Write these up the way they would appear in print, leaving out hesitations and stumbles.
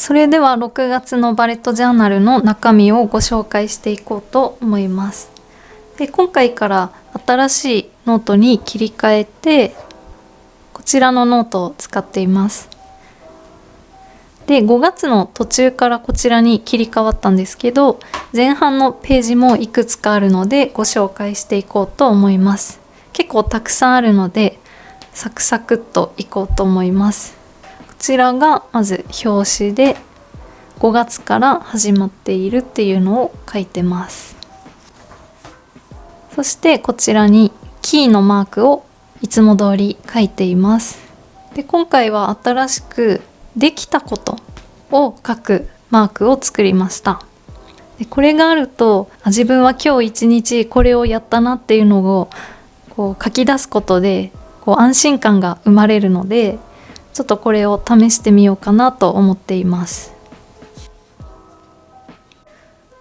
それでは6月のバレットジャーナルの中身をご紹介していこうと思います。で、今回から新しいノートに切り替えて、こちらのノートを使っています。で、5月の途中からこちらに切り替わったんですけど、前半のページもいくつかあるのでご紹介していこうと思います。結構たくさんあるのでサクサクっといこうと思います。こちらがまず表紙で5月から始まっているっていうのを書いてます。そしてこちらにキーのマークをいつも通り書いています。で、今回は新しくできたことを書くマークを作りました。で、これがあると自分は今日一日これをやったなっていうのをこう書き出すことで安心感が生まれるので、ちょっとこれを試してみようかなと思っています。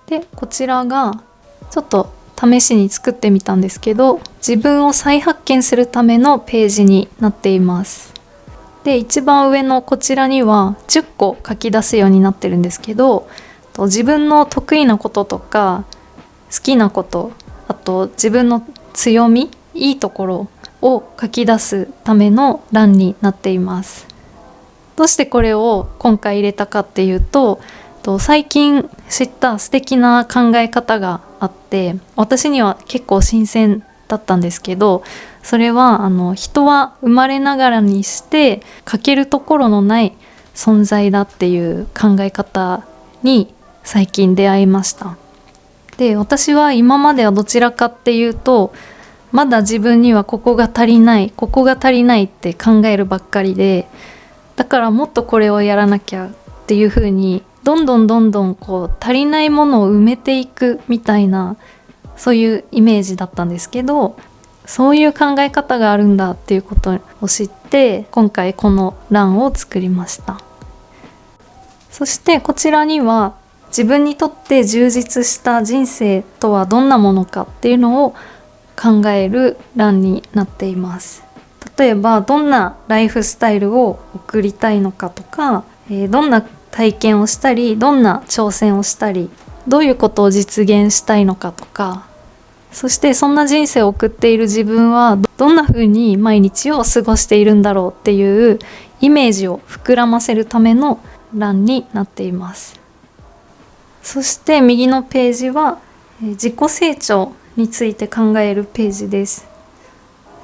で、こちらがちょっと試しに作ってみたんですけど、自分を再発見するためのページになっています。で、一番上のこちらには10個書き出すようになってるんですけど、自分の得意なこととか好きなこと、あと自分の強み、いいところを書き出すための欄になっています。どうしてこれを今回入れたかっていうと、最近知った素敵な考え方があって、私には結構新鮮だったんですけど、それは人は生まれながらにして欠けるところのない存在だっていう考え方に最近出会いました。で、私は今まではどちらかっていうと、まだ自分にはここが足りないって考えるばっかりで、だからもっとこれをやらなきゃっていう風にどんどん足りないものを埋めていくみたいな、そういうイメージだったんですけど、そういう考え方があるんだっていうことを知って、今回この欄を作りました。そしてこちらには自分にとって充実した人生とはどんなものかっていうのを考える欄になっています。例えばどんなライフスタイルを送りたいのかとか、どんな体験をしたり、どんな挑戦をしたり、どういうことを実現したいのかとか、そしてそんな人生を送っている自分はどんな風に毎日を過ごしているんだろうっていうイメージを膨らませるための欄になっています。そして右のページは自己成長について考えるページです。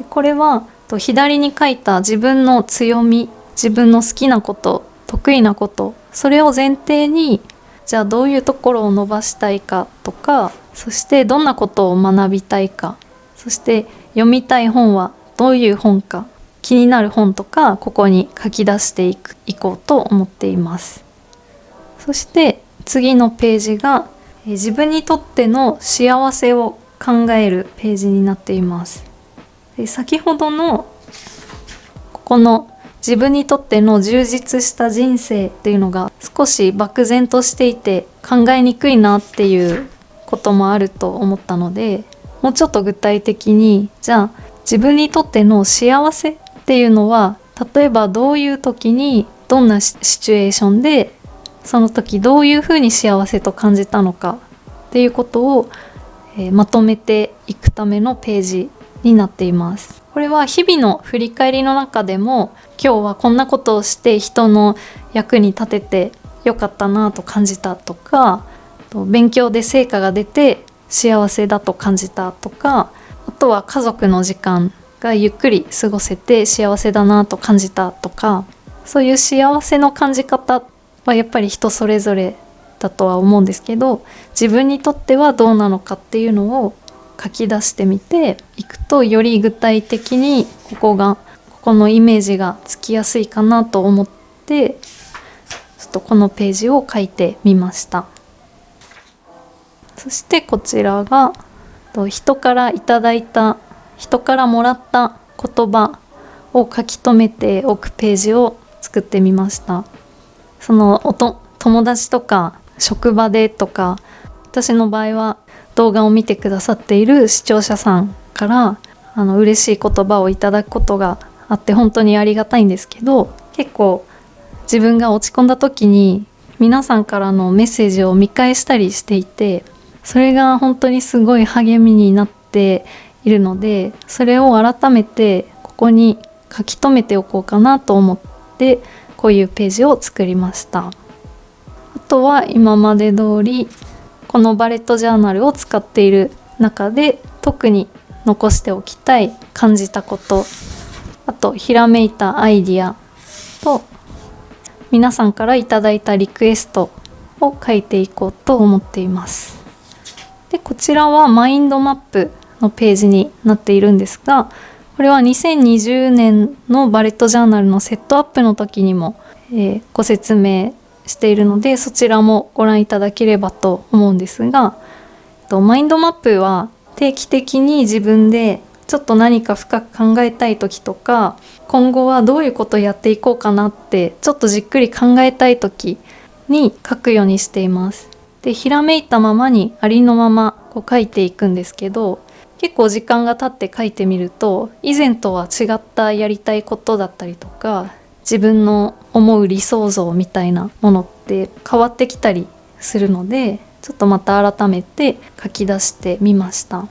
これは左に書いた自分の強み、自分の好きなこと、得意なこと、それを前提に、じゃあどういうところを伸ばしたいかとか、そしてどんなことを学びたいか、そして読みたい本はどういう本か、気になる本とかここに書き出していこうと思っています。そして次のページが自分にとっての幸せを考えるページになっています。で、先ほどのここの自分にとっての充実した人生っていうのが少し漠然としていて考えにくいなっていうこともあると思ったので、もうちょっと具体的に、じゃあ自分にとっての幸せっていうのは例えばどういう時にどんなシチュエーションでその時どういうふうに幸せと感じたのかっていうことを、まとめていくためのページになっています。これは日々の振り返りの中でも、今日はこんなことをして人の役に立ててよかったなと感じたとか、勉強で成果が出て幸せだと感じたとか、あとは家族の時間がゆっくり過ごせて幸せだなと感じたとか、そういう幸せの感じ方はやっぱり人それぞれだとは思うんですけど、自分にとってはどうなのかっていうのを書き出してみていくと、より具体的にここのイメージがつきやすいかなと思って、ちょっとこのページを書いてみました。そしてこちらが人からもらった言葉を書き留めておくページを作ってみました。その友達とか職場でとか、私の場合は動画を見てくださっている視聴者さんから嬉しい言葉をいただくことがあって本当にありがたいんですけど、結構自分が落ち込んだ時に皆さんからのメッセージを見返したりしていて、それが本当にすごい励みになっているので、それを改めてここに書き留めておこうかなと思って、こういうページを作りました。あとは今まで通りこのバレットジャーナルを使っている中で特に残しておきたい感じたこと、あとひらめいたアイディアと皆さんからいただいたリクエストを書いていこうと思っています。でこちらはマインドマップのページになっているんですが、これは2020年のバレットジャーナルのセットアップの時にも、ご説明しているので、そちらもご覧いただければと思うんですが、マインドマップは定期的に自分でちょっと何か深く考えたい時とか、今後はどういうことをやっていこうかなってちょっとじっくり考えたい時に書くようにしています。でひらめいたままにありのままこう書いていくんですけど、結構時間が経って書いてみると以前とは違ったやりたいことだったりとか、自分の思う理想像みたいなものって変わってきたりするので、ちょっとまた改めて書き出してみました。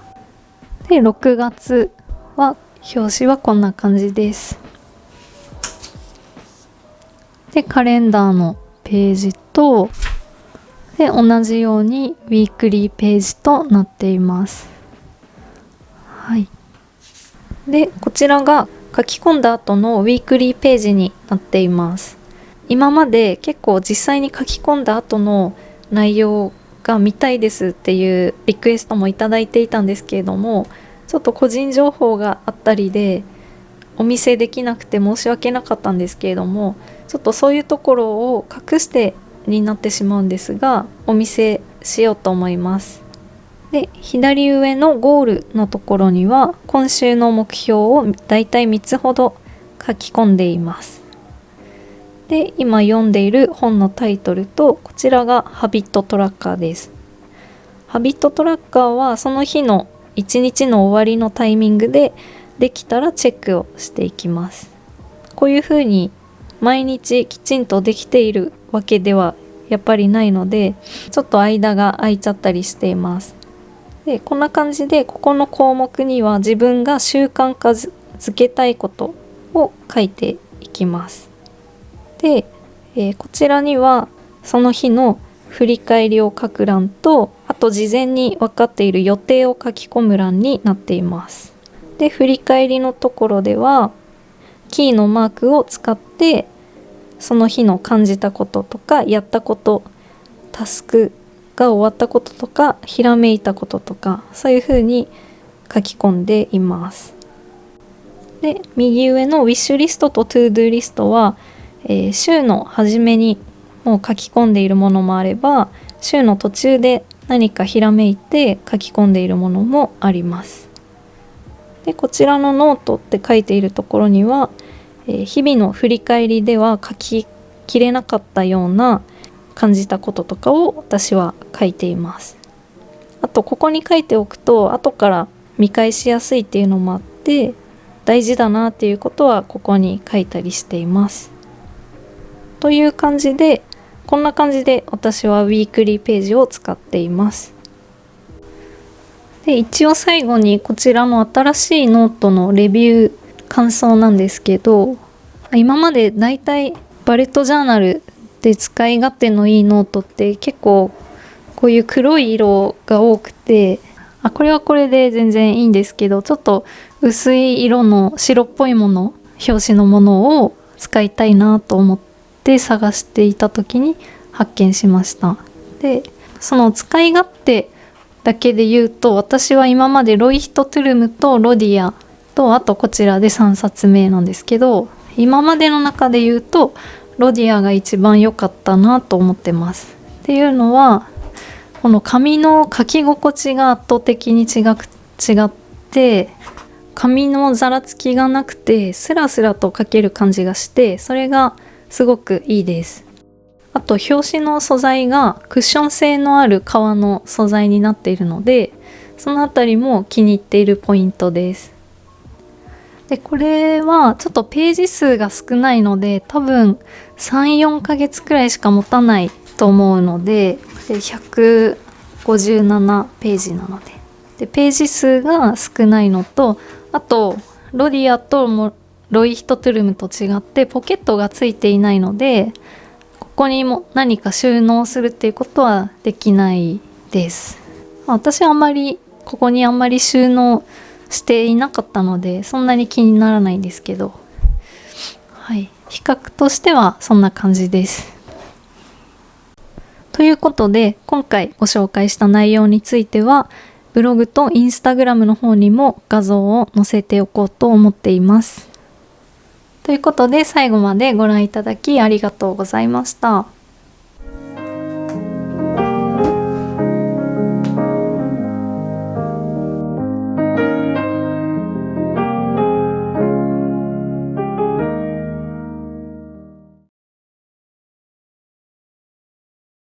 で6月は表紙はこんな感じです。でカレンダーのページとで同じようにウィークリーページとなっています。はい。でこちらが書き込んだ後のウィークリーページになっています。今まで結構実際に書き込んだ後の内容が見たいですっていうリクエストもいただいていたんですけれども、ちょっと個人情報があったりでお見せできなくて申し訳なかったんですけれども、ちょっとそういうところを隠してになってしまうんですが、お見せしようと思います。で左上のゴールのところには今週の目標をだいたい3つほど書き込んでいます。で今読んでいる本のタイトルと、こちらがハビットトラッカーです。ハビットトラッカーはその日の1日の終わりのタイミングでできたらチェックをしていきます。こういうふうに毎日きちんとできているわけではやっぱりないので、ちょっと間が空いちゃったりしています。でこんな感じでここの項目には自分が習慣化づけたいことを書いていきます。で、こちらにはその日の振り返りを書く欄と、あと事前に分かっている予定を書き込む欄になっています。で振り返りのところではキーのマークを使ってその日の感じたこととかやったこと、タスクが終わったこととかひらめいたこととか、そういう風に書き込んでいます。で右上のウィッシュリストとトゥードゥーリストは、週の初めにもう書き込んでいるものもあれば、週の途中で何かひらめいて書き込んでいるものもあります。でこちらのノートって書いているところには、日々の振り返りでは書ききれなかったような感じたこととかを私は書いています。あとここに書いておくと後から見返しやすいっていうのもあって大事だなっていうことはここに書いたりしています。という感じで、こんな感じで私はウィークリーページを使っています。で一応最後にこちらの新しいノートのレビュー感想なんですけど、今までだいたいバレットジャーナルで使い勝手のいいノートって結構こういう黒い色が多くて、これはこれで全然いいんですけど、ちょっと薄い色の白っぽいもの、表紙のものを使いたいなと思って探していた時に発見しました。でその使い勝手だけで言うと、私は今までロイヒト・トゥルムとロディアと、あとこちらで3冊目なんですけど、今までの中で言うとロディアが一番良かったなと思ってます。っていうのはこの紙の書き心地が圧倒的に違って、紙のざらつきがなくてスラスラと書ける感じがして、それがすごくいいです。あと表紙の素材がクッション性のある革の素材になっているので、そのあたりも気に入っているポイントです。でこれはちょっとページ数が少ないので多分 3,4 ヶ月くらいしか持たないと思うので、157ページなので、ページ数が少ないのと、あとロディアとロイヒトトゥルムと違ってポケットがついていないので、ここにも何か収納するっていうことはできないです。私はここにあんまり収納していなかったのでそんなに気にならないんですけど、はい、比較としてはそんな感じです。ということで今回ご紹介した内容についてはブログとインスタグラムの方にも画像を載せておこうと思っています。ということで最後までご覧いただきありがとうございました。